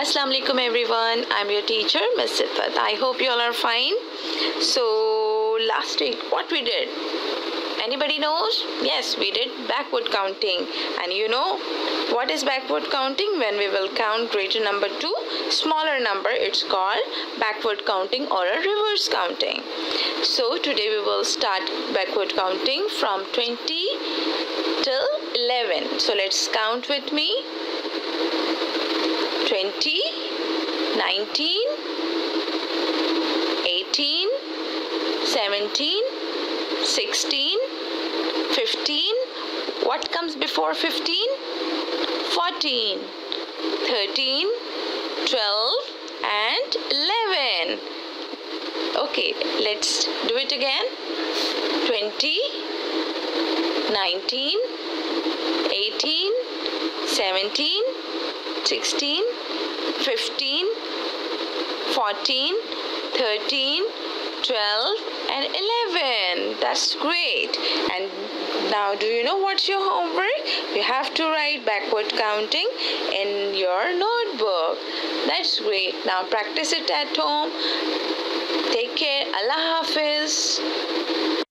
Assalamu alaikum everyone. I'm your teacher, Miss Sifat. I hope you all are fine. So last week what we did? Anybody knows? Yes, we did backward counting. And you know what is backward counting? When we will count greater number to smaller number, it's called backward counting or a reverse counting. So today we will start backward counting from 20 till 11. So let's count with me. 20, 19, 18, 17, 16, 15. What comes before 15? 14, 13, 12 and 11. Okay, let's do it again. 20, 19, 18, 17, 16, 15, 14, 13, 12 and 11. That's great. And now do you know what's your homework? You have to write backward counting in your notebook. That's great. Now practice it at home. Take care. Allah Hafiz.